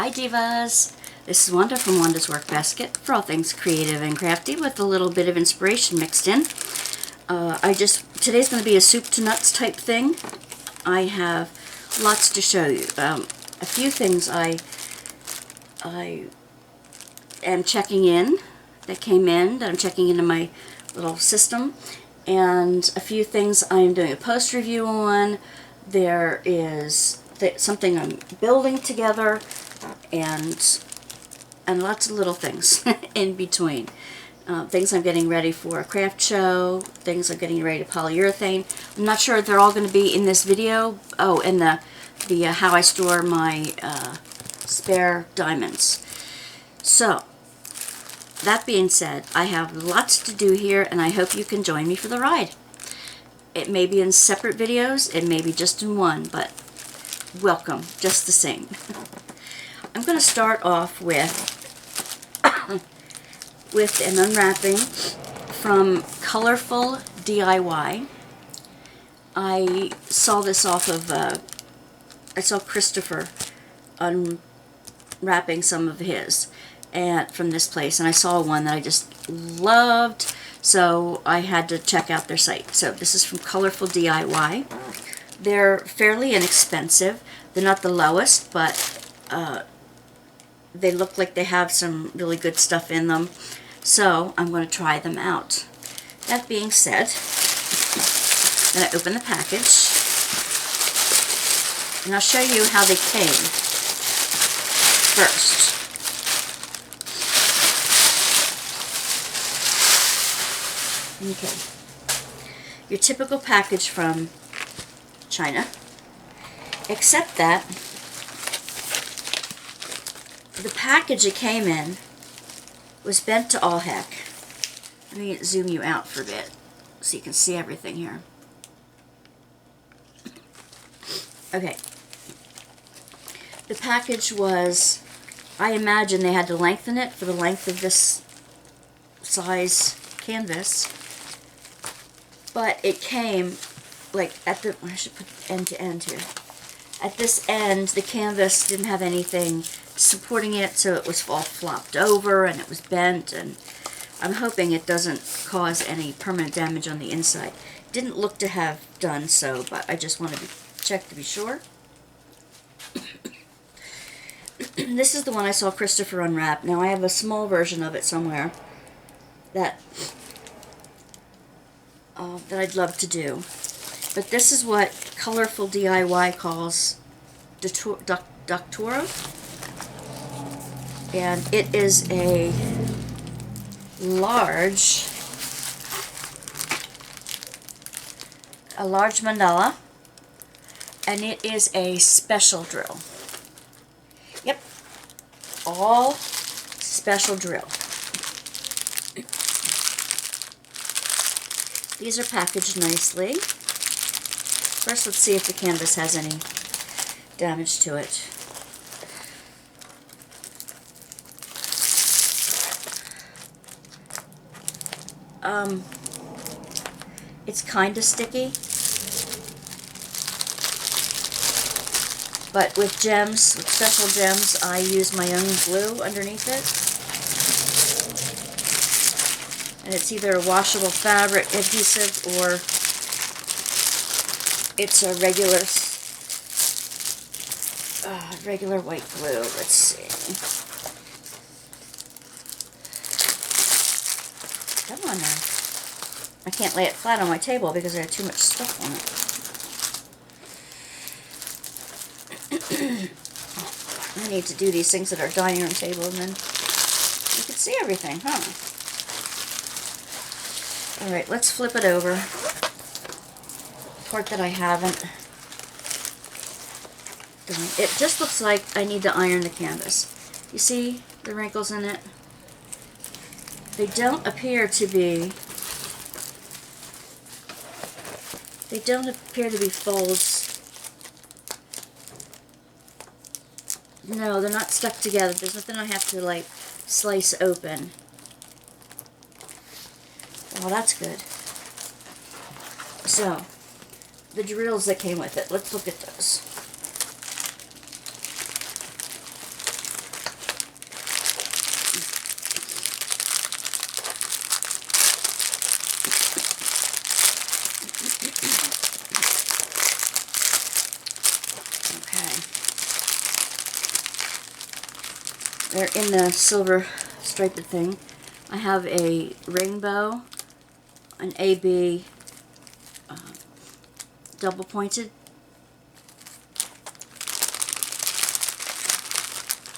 Hi Divas! This is Wanda from Wanda's Workbasket for all things creative and crafty with a little bit of inspiration mixed in. Today's going to be a soup to nuts type thing. I have lots to show you. A few things I am checking in, that came in, that I'm checking into my little system, and a few things I'm doing a post review on. There is something I'm building together, and lots of little things in between. Things I'm getting ready for a craft show, things I'm getting ready to polyurethane. I'm not sure if they're all going to be in this video. Oh, and the how I store my spare diamonds. So, that being said, I have lots to do here, and I hope you can join me for the ride. It may be in separate videos, it may be just in one, but welcome, just the same. I'm going to start off with an unwrapping from ColorfulDIY. I saw this off of, I saw Christopher unwrapping some of his from this place, and I saw one that I just loved, so I had to check out their site. So this is from ColorfulDIY. They're fairly inexpensive. They're not the lowest, but they look like they have some really good stuff in them. So I'm going to try them out. That being said, I'm going to open the package, and I'll show you how they came first. Okay. Your typical package from China, except that the package it came in was bent to all heck. Let me zoom you out for a bit so you can see everything here. Okay. The package was, I imagine they had to lengthen it for the length of this size canvas, but it came like at the, I should put end to end here. At this end, the canvas didn't have anything supporting it, so it was all flopped over and it was bent, and I'm hoping it doesn't cause any permanent damage on the inside. Didn't look to have done so, but I just wanted to check to be sure. This is the one I saw Christopher unwrap. Now I have a small version of it somewhere that I'd love to do. But this is what ColorfulDIY calls Doctora. And it is a large mandala, and it is a special drill. Yep, all special drill. These are packaged nicely. First, let's see if the canvas has any damage to it. It's kind of sticky, but with gems, with special gems, I use my own glue underneath it. And it's either a washable fabric adhesive or it's a regular white glue. Let's see. Come on now. I can't lay it flat on my table because I have too much stuff on it. I need to do these things at our dining room table, and then you can see everything, huh? Alright, let's flip it over. The part that I haven't done. It just looks like I need to iron the canvas. You see the wrinkles in it? They don't appear to be folds. No, they're not stuck together. There's nothing I have to like slice open. Well, that's good. So, the drills that came with it, let's look at those. They're in the silver striped thing. I have a rainbow, an AB double pointed,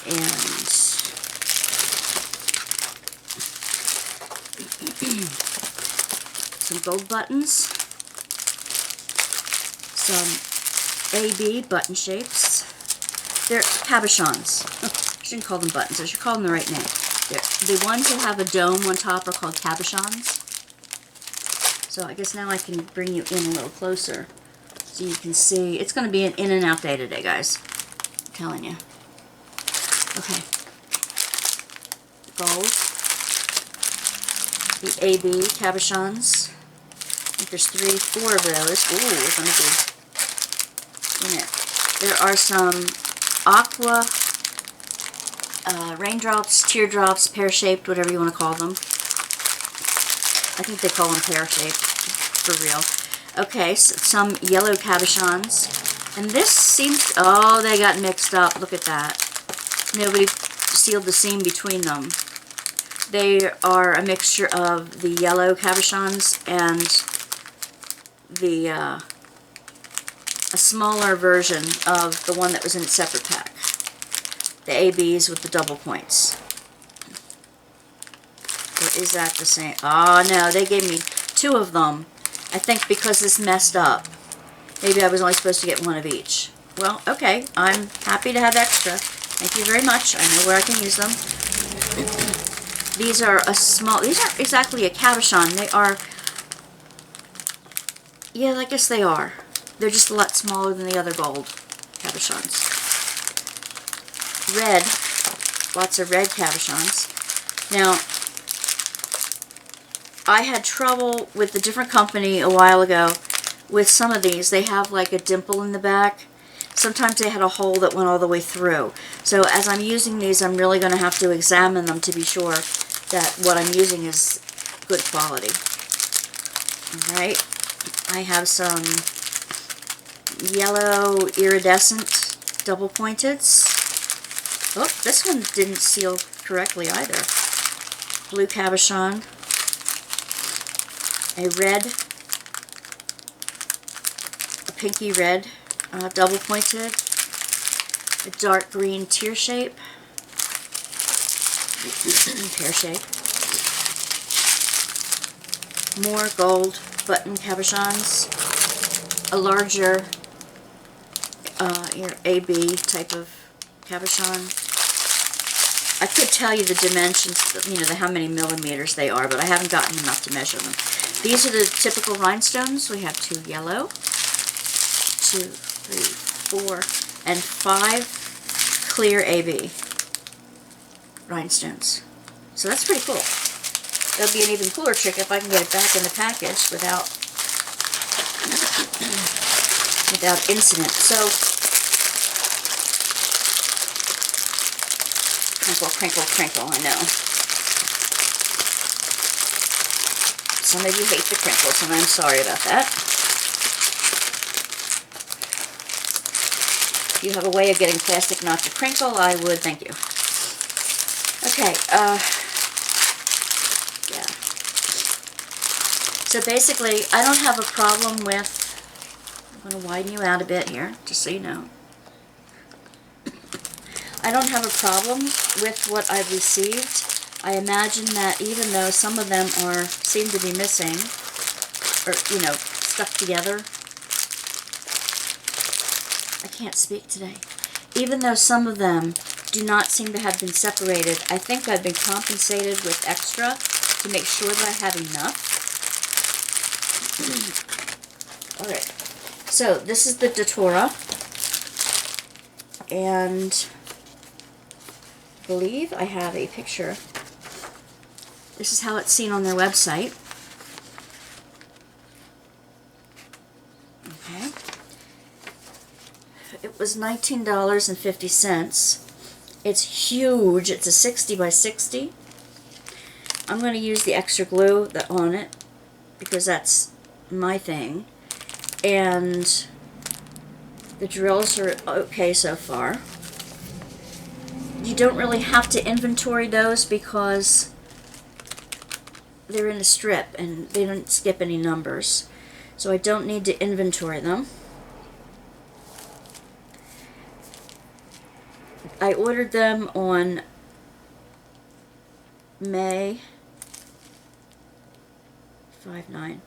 and some gold buttons, some AB button shapes. They're cabochons. I shouldn't call them buttons. I should call them the right name. The ones that have a dome on top are called cabochons. So I guess now I can bring you in a little closer so you can see. It's going to be an in and out day today, guys. I'm telling you. Okay. Gold. The AB cabochons. I think there's 3, 4 of those. Ooh, we're going to be in it. There are some aqua raindrops, teardrops, pear-shaped, whatever you want to call them. I think they call them pear-shaped, for real. Okay, so some yellow cabochons. And this seems, oh, they got mixed up. Look at that. Nobody sealed the seam between them. They are a mixture of the yellow cabochons and the a smaller version of the one that was in a separate pack. The ABs with the double points. Or is that the same? Oh no, they gave me 2 of them. I think because this messed up. Maybe I was only supposed to get 1 of each. Well, okay, I'm happy to have extra. Thank you very much. I know where I can use them. These are a small, these aren't exactly a cabochon. They are, yeah, I guess they are. They're just a lot smaller than the other gold cabochons. Red, lots of red cabochons. Now, I had trouble with a different company a while ago with some of these. They have like a dimple in the back. Sometimes they had a hole that went all the way through. So as I'm using these, I'm really going to have to examine them to be sure that what I'm using is good quality. Alright, I have some yellow iridescent double pointeds. Oh, this one didn't seal correctly either. Blue cabochon. A red, a pinky red, double pointed. A dark green tear shape. Pear shape. More gold button cabochons. A larger AB type of cabochon. I could tell you the dimensions, you know, how many millimeters they are, but I haven't gotten enough to measure them. These are the typical rhinestones. We have 2 yellow, 2, 3, 4, and 5 clear AB rhinestones. So that's pretty cool. That'll be an even cooler trick if I can get it back in the package without incident. So, crinkle, crinkle, crinkle, I know. Some of you hate the crinkles, and I'm sorry about that. If you have a way of getting plastic not to crinkle, I would thank you. Okay, yeah. So basically, I don't have a problem with, I'm going to widen you out a bit here, just so you know. I don't have a problem with what I've received. I imagine that even though some of them seem to be missing, or, you know, stuck together. I can't speak today. Even though some of them do not seem to have been separated, I think I've been compensated with extra to make sure that I have enough. Alright, so this is the Datura, and I believe I have a picture. This is how it's seen on their website. Okay. It was $19.50. It's huge. It's a 60 by 60. I'm going to use the extra glue on it because that's my thing. And the drills are okay so far. You don't really have to inventory those because they're in a strip and they don't skip any numbers. So I don't need to inventory them. I ordered them on May 5/9.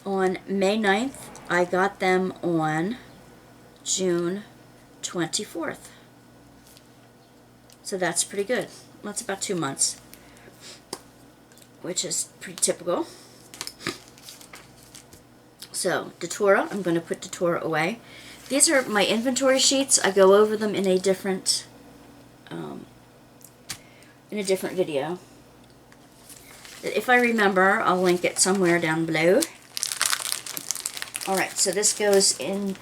On May 9th, I got them on June 24th. So that's pretty good. That's about 2 months, which is pretty typical. So, Datura, I'm going to put Datura away. These are my inventory sheets. I go over them in a different video. If I remember, I'll link it somewhere down below. Alright, so this goes into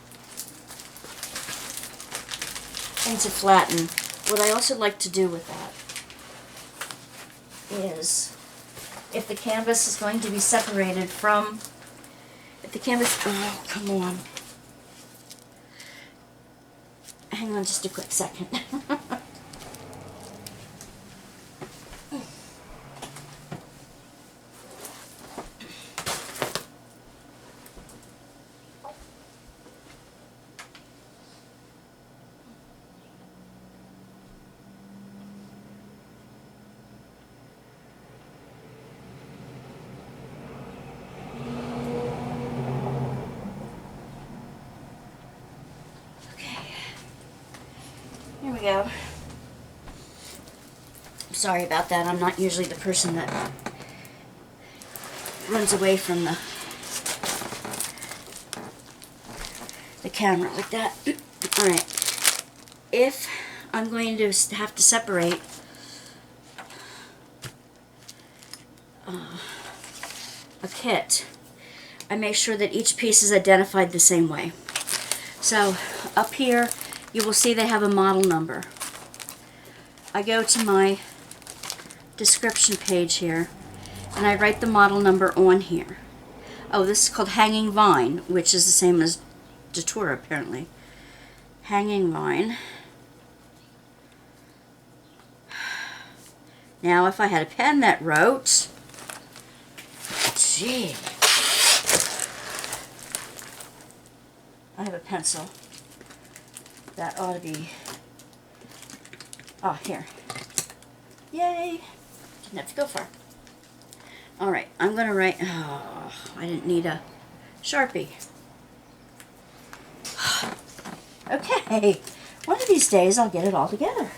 flatten. What I also like to do with that is, if the canvas is going to be separated from, if the canvas, oh, come on. Hang on just a quick second. Here we go. Sorry about that. I'm not usually the person that runs away from the camera like that. Alright. If I'm going to have to separate a kit, I make sure that each piece is identified the same way. So up here you will see they have a model number. I go to my description page here and I write the model number on here. Oh, this is called Hanging Vine, which is the same as Datura apparently. Hanging Vine. Now if I had a pen that wrote, gee, I have a pencil. That ought to be, oh, here. Yay! Didn't have to go far. Alright, I'm going to write, oh, I didn't need a Sharpie. Okay, one of these days I'll get it all together.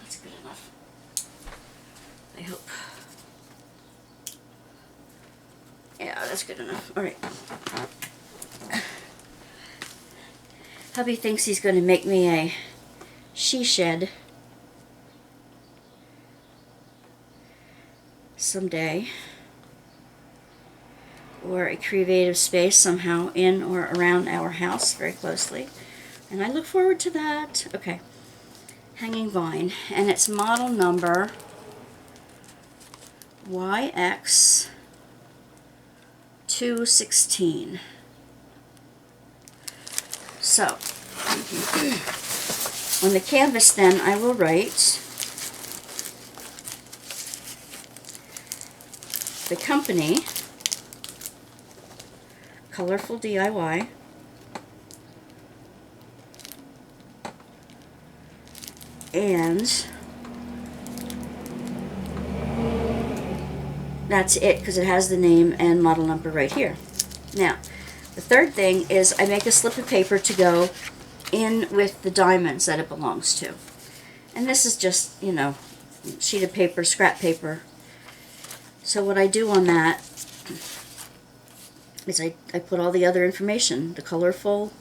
That's good enough. I hope. Yeah, that's good enough. Alright. Hubby thinks he's going to make me a she shed someday, or a creative space somehow in or around our house very closely, and I look forward to that. Okay, Hanging Vine, and it's model number YX216. So on the canvas then I will write the company, ColorfulDIY, and that's it because it has the name and model number right here. Now, the third thing is I make a slip of paper to go in with the diamonds that it belongs to. And this is just, you know, sheet of paper, scrap paper. So what I do on that is I put all the other information, the Colorful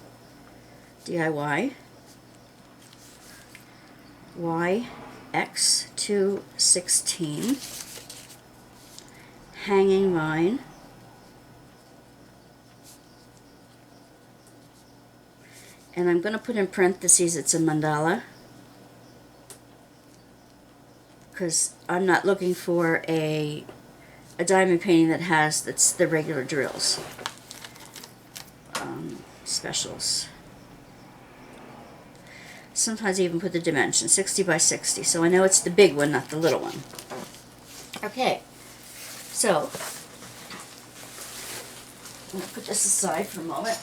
DIY, YX216, Hanging Vine, and I'm going to put in parentheses it's a mandala because I'm not looking for a a diamond painting that's the regular drills. Specials. Sometimes I even put the dimension, 60 by 60, so I know it's the big one, not the little one. Okay, so I'm going to put this aside for a moment.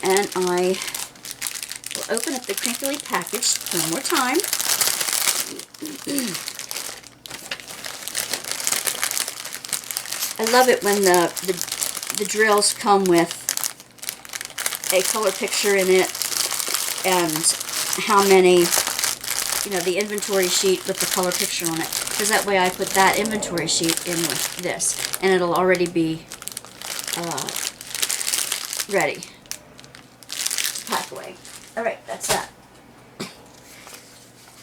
And I will open up the crinkly package one more time. I love it when the drills come with a color picture in it and how many, you know, the inventory sheet with the color picture on it. Because that way I put that inventory sheet in with this and it'll already be ready to pack away. Alright, that's that.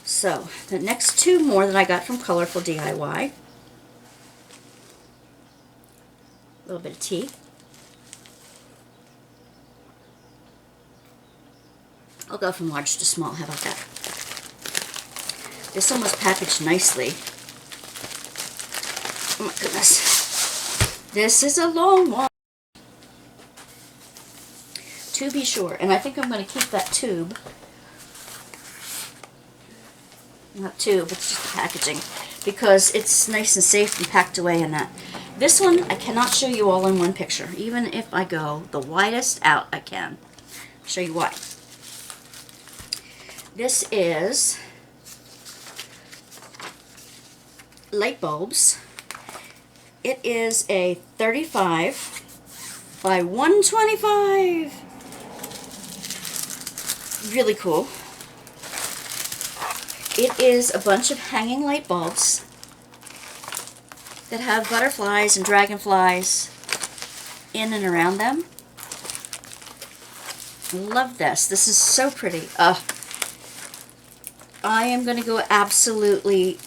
So, the next two more that I got from Colorful DIY. A little bit of tea. I'll go from large to small. How about that? This one was packaged nicely. Oh my goodness. This is a long one. To be sure. And I think I'm going to keep that tube. Not tube, it's just the packaging. Because it's nice and safe and packed away in that. This one I cannot show you all in one picture. Even if I go the widest out I can. I'll show you why. This is Lightbulbs. It is a 35 by 125. Really cool. It is a bunch of hanging light bulbs that have butterflies and dragonflies in and around them. Love this. This is so pretty. I am going to go absolutely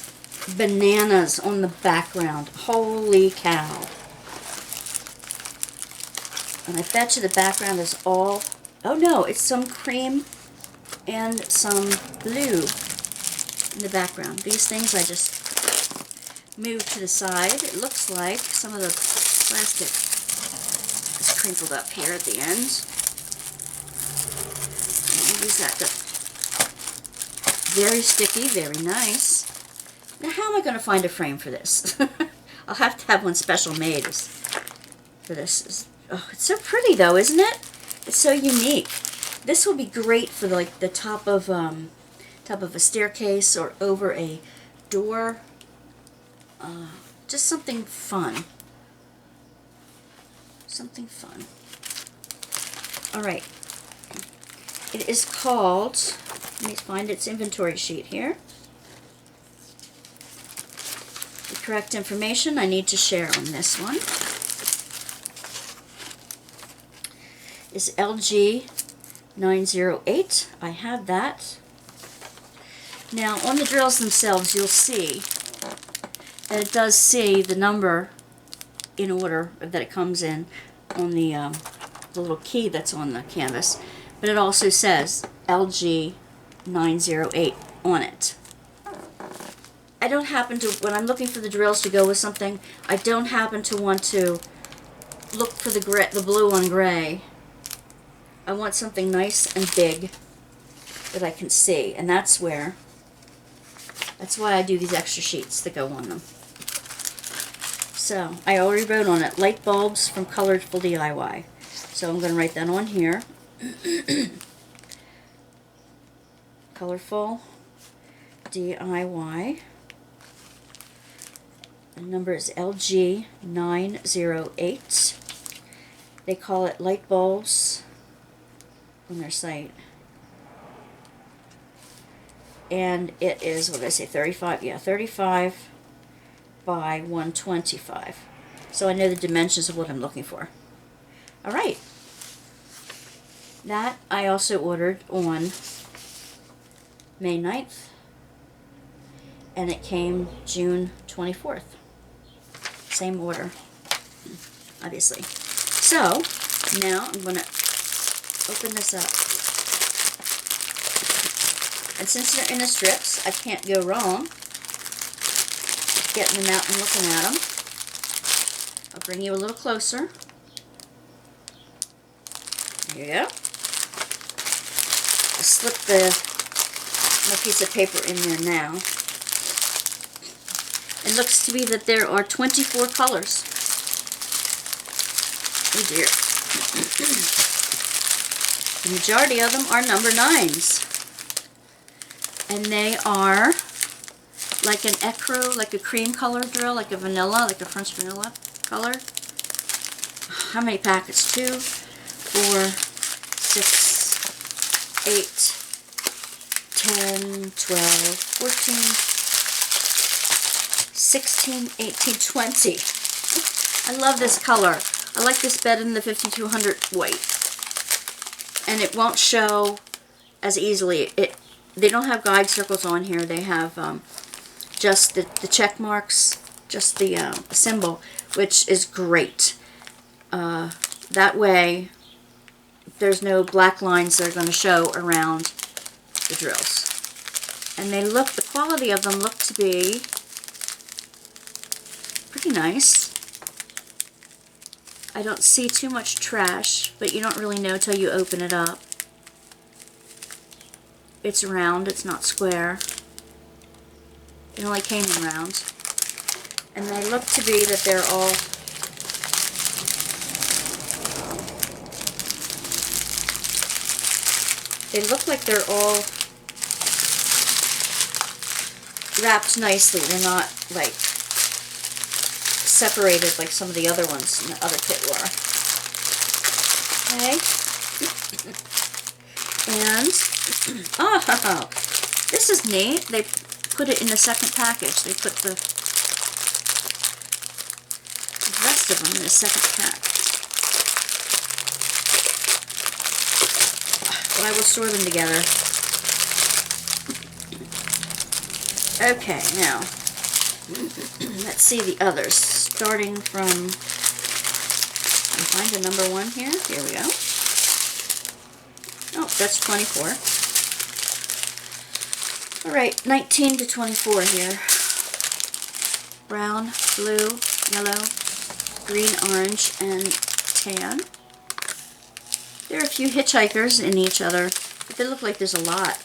bananas on the background. Holy cow. And I bet you the background is all... Oh no, it's some cream and some blue in the background. These things I just moved to the side. It looks like some of the plastic is crinkled up here at the end. I'll use that. Very sticky, very nice. Now how am I going to find a frame for this? I'll have to have one special made for this. Oh, it's so pretty though, isn't it? It's so unique. This will be great for like the top of a staircase or over a door. Just something fun. Something fun. Alright. It is called, let me find its inventory sheet here. The correct information I need to share on this one is LG 908. I have that. Now on the drills themselves you'll see that it does say the number in order that it comes in on the little key that's on the canvas, but it also says LG 908 on it. I don't happen to, when I'm looking for the drills to go with something, I don't happen to want to look for the blue on gray. I want something nice and big that I can see, and that's why I do these extra sheets that go on them. So, I already wrote on it, light bulbs from Colorful DIY. So I'm going to write that on here. Colorful DIY. The number is LG 908. They call it light bulbs on their site. And it is, what did I say, 35? Yeah, 35 by 125. So I know the dimensions of what I'm looking for. Alright. That I also ordered on May 9th. And it came June 24th. Same order, obviously. So, now I'm going to open this up. And since they're in the strips, I can't go wrong getting them out and looking at them. I'll bring you a little closer. There you go. I'll slip my piece of paper in there now. It looks to be that there are 24 colors. Oh dear. The majority of them are number 9s. And they are like an ecru, like a cream color drill, like a vanilla, like a French vanilla color. How many packets? 2, 4, 6, 8, 10, 12, 14, 16, 18, 20. I love this color. I like this better than the 5200 white. And it won't show as easily. They don't have guide circles on here. They have just the check marks, just the symbol, which is great. That way, there's no black lines that are going to show around the drills. And the quality of them look to be pretty nice. I don't see too much trash, but you don't really know till you open it up. It's round, it's not square. It only came in round. And they look to be that they're all they look like they're all wrapped nicely. They're not like separated like some of the other ones in the other kit were. Okay. And oh, this is neat. They put it in the second package. They put the rest of them in the second pack. But I will store them together. Okay, now let's see the others. Starting from, find the number 1 here. Here we go. Oh, that's 24. Alright, 19 to 24 here. Brown, blue, yellow, green, orange, and tan. There are a few hitchhikers in each other, but they look like there's a lot.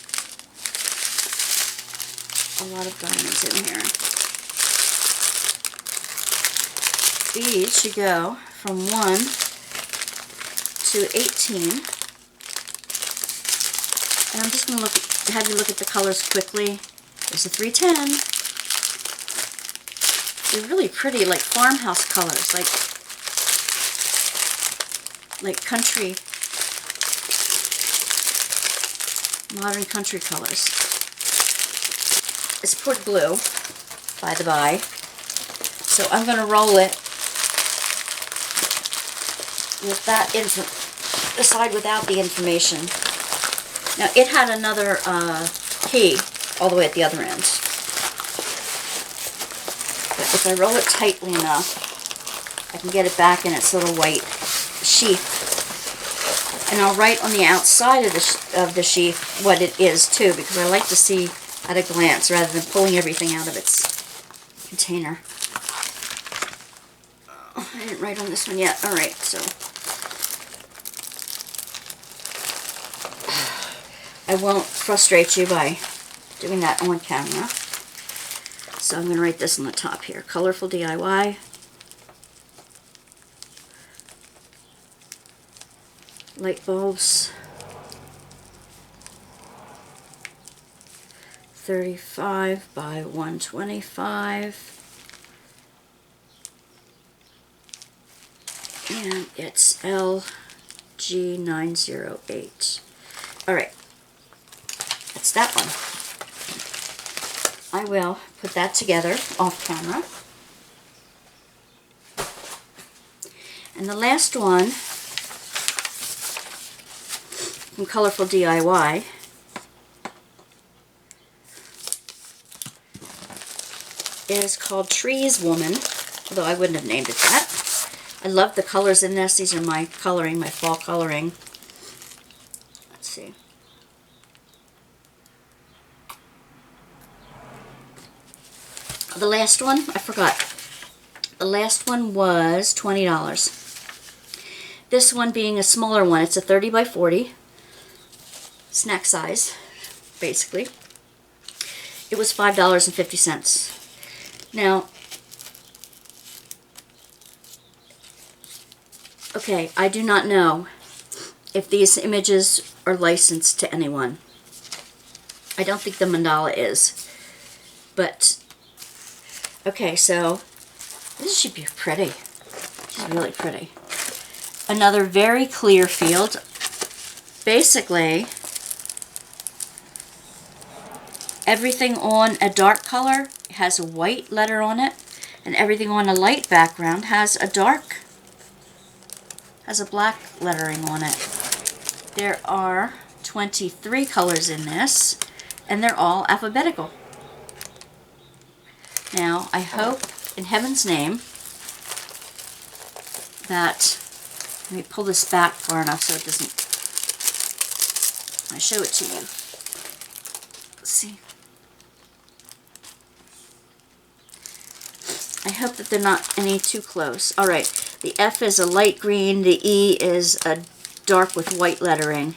A lot of diamonds in here. These should go from 1 to 18. And I'm just going to have you look at the colors quickly. There's a 310. They're really pretty, like farmhouse colors, like country, modern country colors. It's port glue, by the by. So I'm going to roll it with that the side without the information. Now it had another key all the way at the other end. But if I roll it tightly enough, I can get it back in its little white sheath. And I'll write on the outside of the sheath what it is too, because I like to see at a glance rather than pulling everything out of its container. Oh, I didn't write on this one yet. Alright, so I won't frustrate you by doing that on camera. So I'm going to write this on the top here. Colorful DIY. Lightbulbs. 35 by 125. And it's LG908. Alright. That's that one. I will put that together off camera. And the last one from Colorful DIY is called Trees Woman, although I wouldn't have named it that. I love the colors in this. These are my coloring, my fall coloring. Let's see. the last one, I forgot. The last one was $20. This one being a smaller one, it's a 30 by 40, snack size, basically. It was $5.50. Now, okay, I do not know if these images are licensed to anyone. I don't think the mandala is. But, okay, so this should be pretty. She's really pretty. Another very clear field. Basically, everything on a dark color has a white letter on it, and everything on a light background has a black lettering on it. There are 23 colors in this, and they're all alphabetical. Now, I hope, in heaven's name, that, let me pull this back far enough so it doesn't, I show it to you. Let's see. I hope that they're not any too close. Alright, the F is a light green, the E is a dark with white lettering.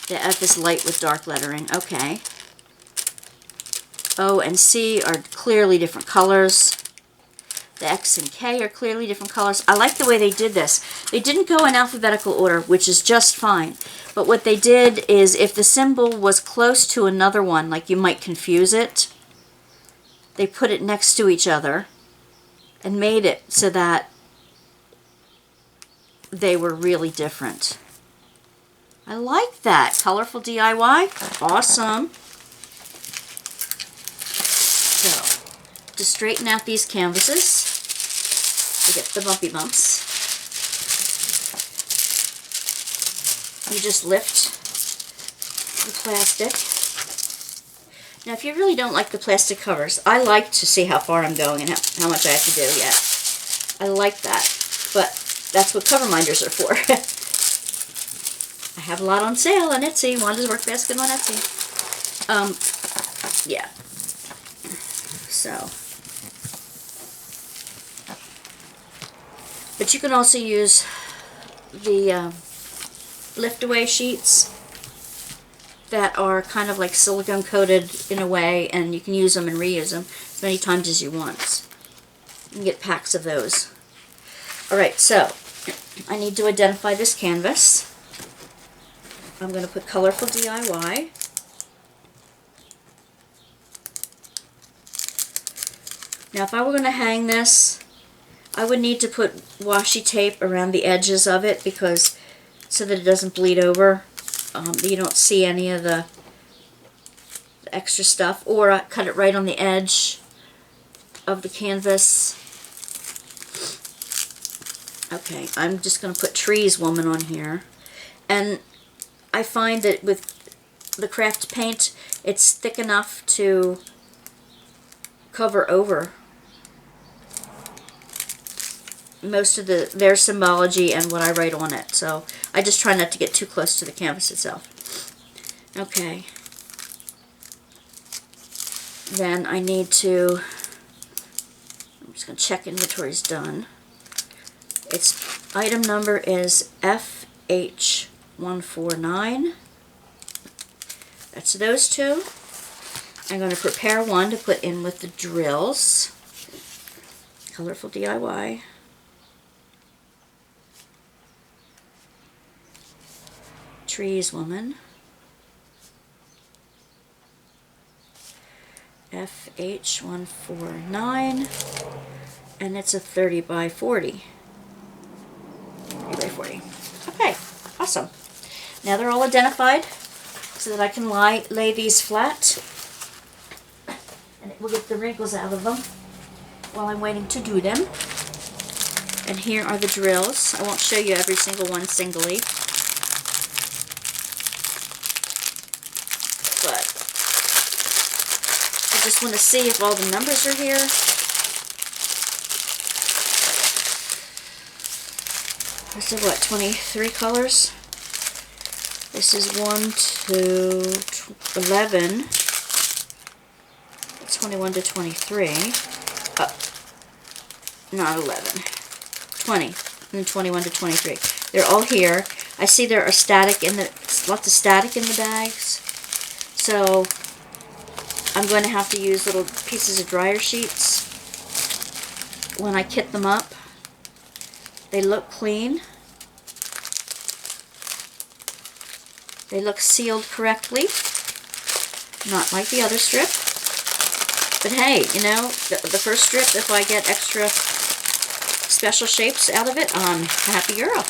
The F is light with dark lettering. Okay. O and C are clearly different colors. The X and K are clearly different colors. I like the way they did this. They didn't go in alphabetical order, which is just fine. But what they did is if the symbol was close to another one, like you might confuse it, they put it next to each other and made it so that they were really different. I like that. Colorful DIY. Awesome. So, to straighten out these canvases, to get the bumpy bumps, you just lift the plastic. Now, if you really don't like the plastic covers, I like to see how far I'm going and how much I have to do yet. I like that, but that's what cover minders are for. I have a lot on sale on Etsy. Wanda's Workbasket on Etsy. Yeah. So. But you can also use the lift-away sheets that are kind of like silicone coated in a way, and you can use them and reuse them as many times as you want. You can get packs of those. Alright, so I need to identify this canvas. I'm going to put Colorful DIY. Now if I were going to hang this, I would need to put washi tape around the edges of it because so that it doesn't bleed over. You don't see any of the extra stuff, or cut it right on the edge of the canvas. Okay, I'm just going to put Trees Woman on here. And I find that with the craft paint, it's thick enough to cover over most of their symbology and what I write on it. So I just try not to get too close to the canvas itself. Okay. Then I need to, I'm just going to check inventory's done. Its item number is FH149. That's those two. I'm going to prepare one to put in with the drills. Colorful DIY. Trees Woman. FH149. And it's a 30 by 40. 30 by 40. Okay, awesome. Now they're all identified so that I can lay these flat. And it will get the wrinkles out of them while I'm waiting to do them. And here are the drills. I won't show you every single one singly. But I just want to see if all the numbers are here. This is what, 23 colors? This is 1 to 11. It's 21 to 23. Not 11. 20. And 21 to 23. They're all here. I see there are static in the, lots of static in the bags. So I'm going to have to use little pieces of dryer sheets when I kit them up. They look clean. They look sealed correctly. Not like the other strip. But hey, you know, the first strip, if I get extra special shapes out of it, I'm a happy girl.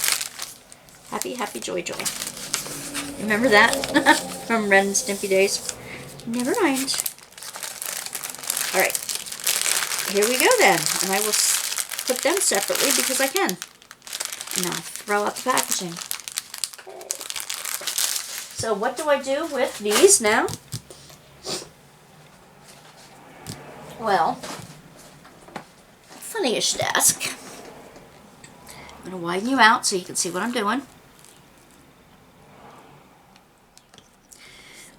Happy, happy, joy, joy. Remember that? From Ren and Stimpy days? Never mind. Alright. Here we go then. And I will put them separately because I can. And I'll throw out the packaging. So what do I do with these now? Well, funny-ish desk. I'm going to widen you out so you can see what I'm doing.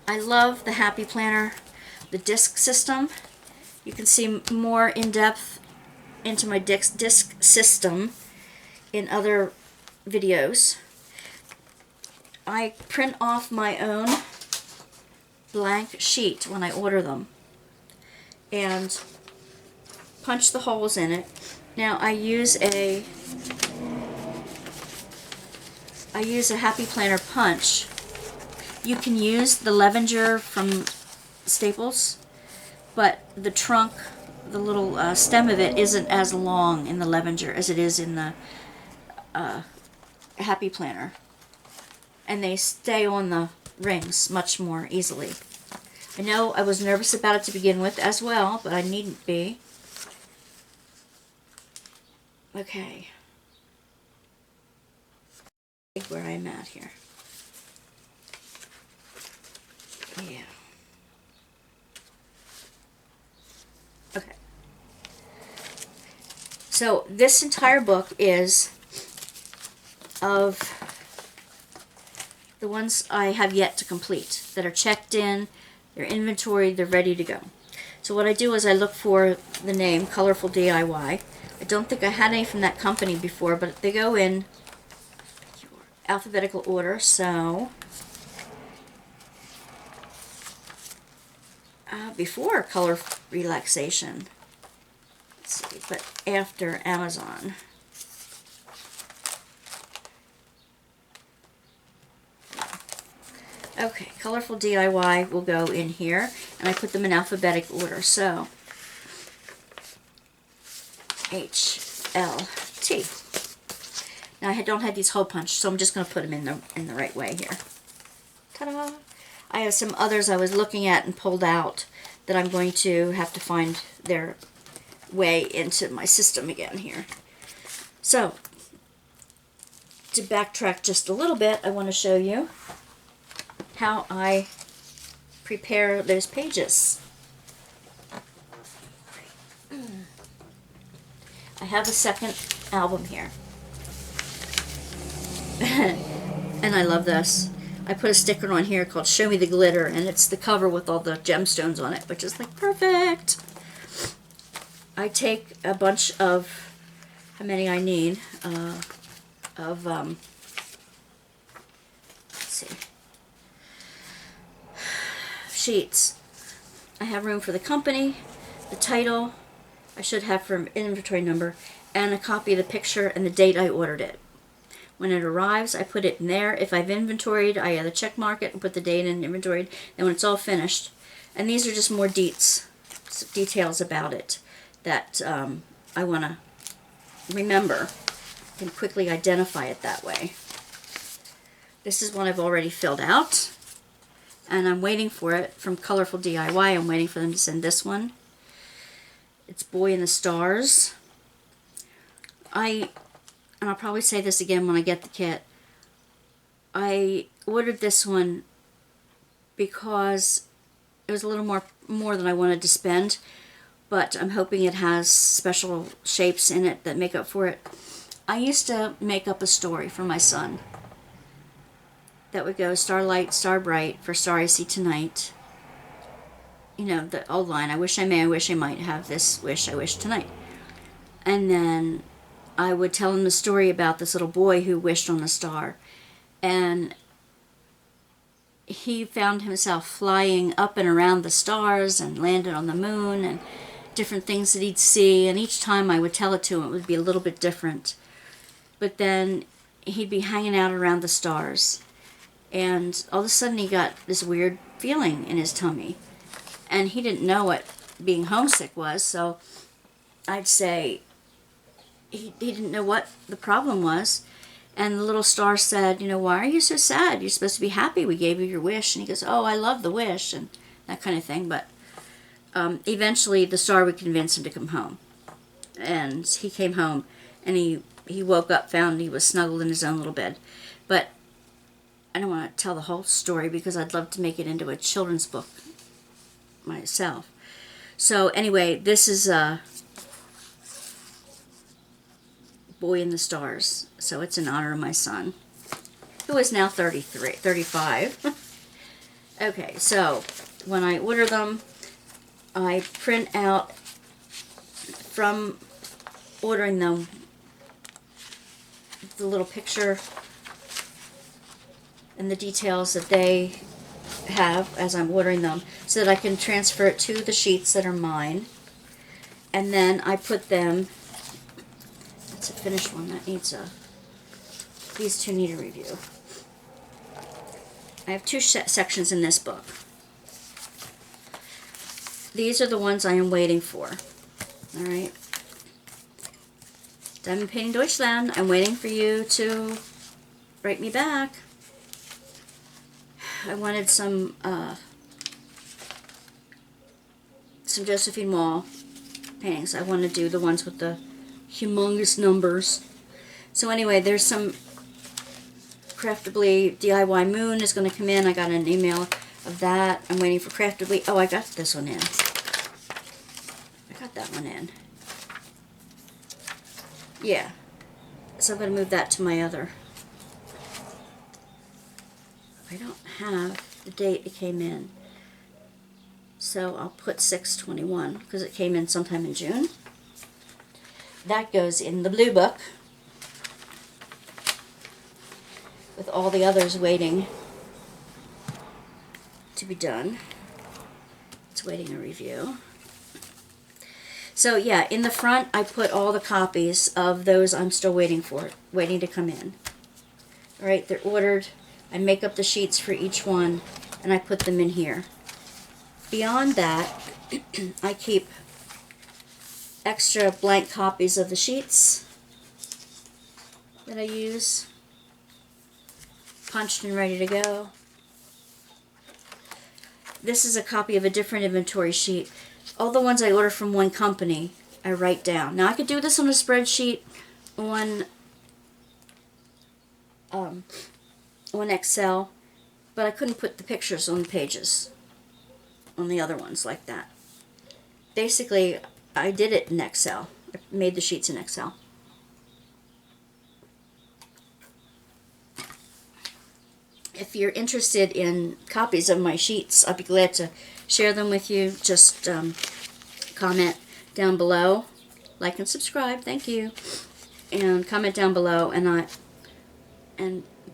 I love the Happy Planner, the disc system. You can see more in depth into my disc system in other videos. I print off my own blank sheet when I order them and punch the holes in it. Now I use a Happy Planner punch. You can use the Levenger from Staples, but the trunk, the little stem of it isn't as long in the Levenger as it is in the Happy Planner. And they stay on the rings much more easily. I know I was nervous about it to begin with as well, but I needn't be. Okay. Where I'm at here. Yeah. Okay. So this entire book is of the ones I have yet to complete that are checked in, they're inventoried, they're ready to go. So what I do is I look for the name ColorfulDIY. I don't think I had any from that company before, but they go in alphabetical order. So before Color Relaxation, let's see, but after Amazon. Okay, ColorfulDIY will go in here, and I put them in alphabetic order. So, H-L-T. Now I don't have these hole punched, so I'm just going to put them in the right way here. Ta-da! I have some others I was looking at and pulled out that I'm going to have to find their way into my system again here. So, to backtrack just a little bit, I want to show you how I prepare those pages. I have a second album here. And I love this. I put a sticker on here called Show Me the Glitter, and it's the cover with all the gemstones on it, which is like perfect. I take a bunch of, how many I need, let's see, sheets. I have room for the company, the title, I should have for an inventory number, and a copy of the picture and the date I ordered it. When it arrives, I put it in there. If I've inventoried, I either check mark it and put the date in inventoried, and when it's all finished. And these are just more details about it that I want to remember and quickly identify it that way. This is one I've already filled out, and I'm waiting for it from ColorfulDIY. I'm waiting for them to send this one. It's Boy in the Stars. And I'll probably say this again when I get the kit. I ordered this one because it was a little more than I wanted to spend, but I'm hoping it has special shapes in it that make up for it. I used to make up a story for my son that would go Starlight, Star Bright for Star I See Tonight. you know, the old line, I wish I may, I wish I might have this wish, I wish tonight. And then I would tell him the story about this little boy who wished on a star. And he found himself flying up and around the stars and landed on the moon and different things that he'd see. And each time I would tell it to him, it would be a little bit different. But then he'd be hanging out around the stars. And all of a sudden he got this weird feeling in his tummy. And he didn't know what being homesick was, so I'd say he didn't know what the problem was. And the little star said, you know, why are you so sad? You're supposed to be happy. We gave you your wish. And he goes, oh, I love the wish, and that kind of thing. But eventually the star would convince him to come home. And he came home, and he woke up, found he was snuggled in his own little bed. But I don't want to tell the whole story because I'd love to make it into a children's book myself. So anyway, this is Boy in the Stars. So it's in honor of my son, who is now 35. Okay, so when I order them, I print out from ordering them the little picture and the details that they have as I'm ordering them, so that I can transfer it to the sheets that are mine. And then I put them, that's a finished one, that needs a, these two need a review. I have two sections in this book. These are the ones I am waiting for. Alright. Diamond Painting Deutschland, I'm waiting for you to write me back. I wanted some Josephine Wall paintings. I want to do the ones with the humongous numbers. So anyway, there's some Craftably DIY Moon is going to come in. I got an email of that. I'm waiting for Craftably. Oh, I got this one in. I got that one in. Yeah. So I'm going to move that to my other. I don't have the date it came in. So I'll put 6/21 because it came in sometime in June. That goes in the blue book with all the others waiting to be done. It's waiting a review. So yeah, in the front I put all the copies of those I'm still waiting for, waiting to come in. Alright, they're ordered. I make up the sheets for each one and I put them in here. Beyond that, I keep extra blank copies of the sheets that I use, punched and ready to go. This is a copy of a different inventory sheet. All the ones I order from one company, I write down. Now I could do this on a spreadsheet on Excel, but I couldn't put the pictures on the pages on the other ones like that. Basically, I did it in Excel. I made the sheets in Excel. If you're interested in copies of my sheets, I'll be glad to share them with you. Just comment down below, like and subscribe, thank you, and comment down below, and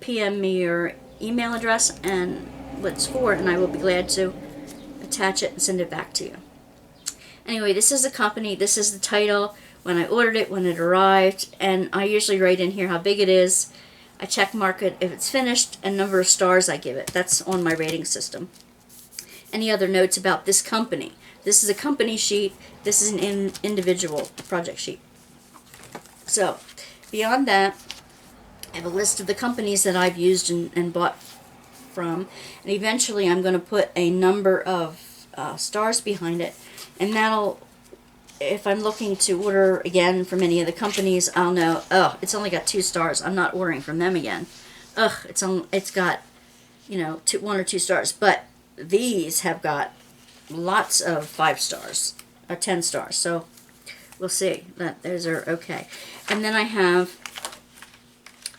PM me your email address and what it's for, and I will be glad to attach it and send it back to you. Anyway, this is the company, this is the title, when I ordered it, when it arrived, and I usually write in here how big it is. I check mark it if it's finished and number of stars I give it. That's on my rating system. Any other notes about this company? This is a company sheet. This is an individual project sheet. So, beyond that, I have a list of the companies that I've used and bought from. And eventually I'm going to put a number of stars behind it. And that'll, if I'm looking to order again from any of the companies, I'll know, oh, it's only got 2 stars. I'm not ordering from them again. Ugh, it's got, you know, 1 or 2 stars. But these have got lots of 5 stars, 10 stars. So we'll see. Those are okay. And then I have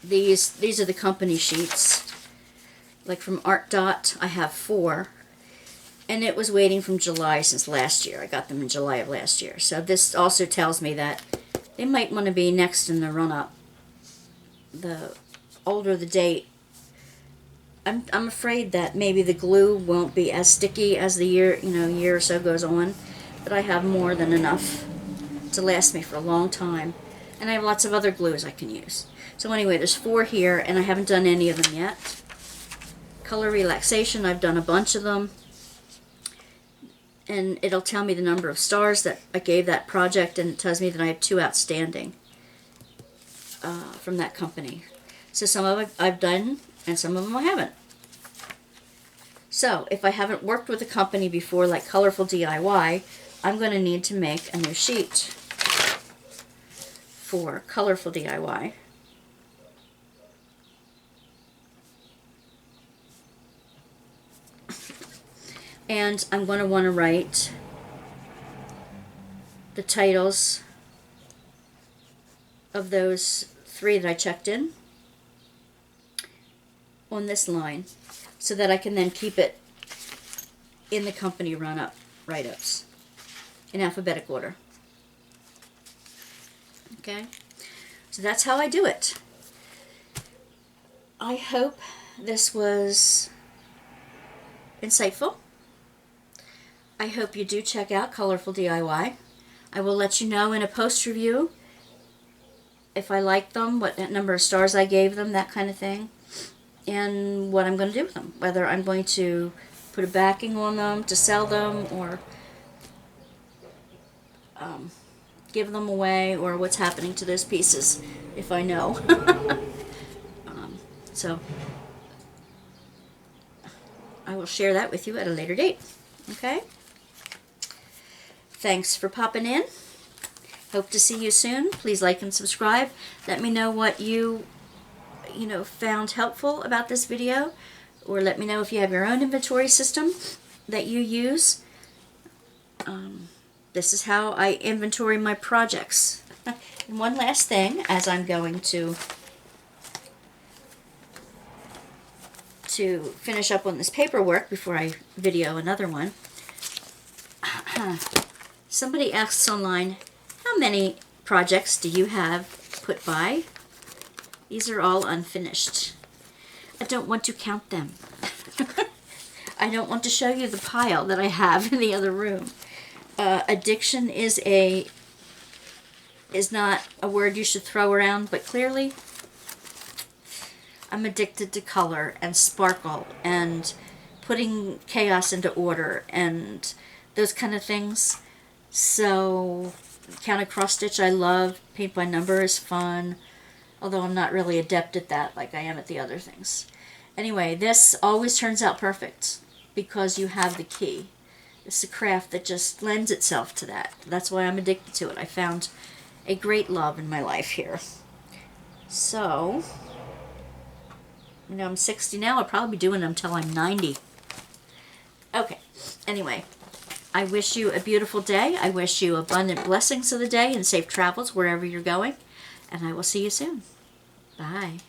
these are the company sheets. Like from Art Dot, I have 4. And it was waiting from July since last year. I got them in July of last year. So this also tells me that they might want to be next in the run-up. The older the date, I'm afraid that maybe the glue won't be as sticky as the year or so goes on. But I have more than enough to last me for a long time. And I have lots of other glues I can use. So anyway, there's 4 here, and I haven't done any of them yet. Color Relaxation, I've done a bunch of them. And it'll tell me the number of stars that I gave that project, and it tells me that I have 2 outstanding from that company. So some of it I've done, and some of them I haven't. So if I haven't worked with a company before, like ColorfulDIY, I'm going to need to make a new sheet for ColorfulDIY. And I'm going to want to write the titles of those 3 that I checked in on this line, so that I can then keep it in the company run-up write-ups in alphabetical order. Okay, so that's how I do it. I hope this was insightful. I hope you do check out ColorfulDIY. I will let you know in a post review if I like them, what number of stars I gave them, that kind of thing, and what I'm going to do with them. Whether I'm going to put a backing on them to sell them, or give them away, or what's happening to those pieces, if I know. So I will share that with you at a later date. Okay? Thanks for popping in. Hope to see you soon. Please like and subscribe. Let me know what you found helpful about this video, or let me know if you have your own inventory system that you use. This is how I inventory my projects. And one last thing, as I'm going to finish up on this paperwork before I video another one. Somebody asks online, how many projects do you have put by? These are all unfinished. I don't want to count them. I don't want to show you the pile that I have in the other room. Addiction is not a word you should throw around, but clearly I'm addicted to color and sparkle and putting chaos into order and those kind of things. So counter cross stitch I love. Paint by number is fun, although I'm not really adept at that like I am at the other things. Anyway, this always turns out perfect because you have the key. It's a craft that just lends itself to that. That's why I'm addicted to it. I found a great love in my life here. So, I'm 60 now. I'll probably be doing them until I'm 90. Okay, anyway, I wish you a beautiful day. I wish you abundant blessings of the day and safe travels wherever you're going. And I will see you soon. Bye.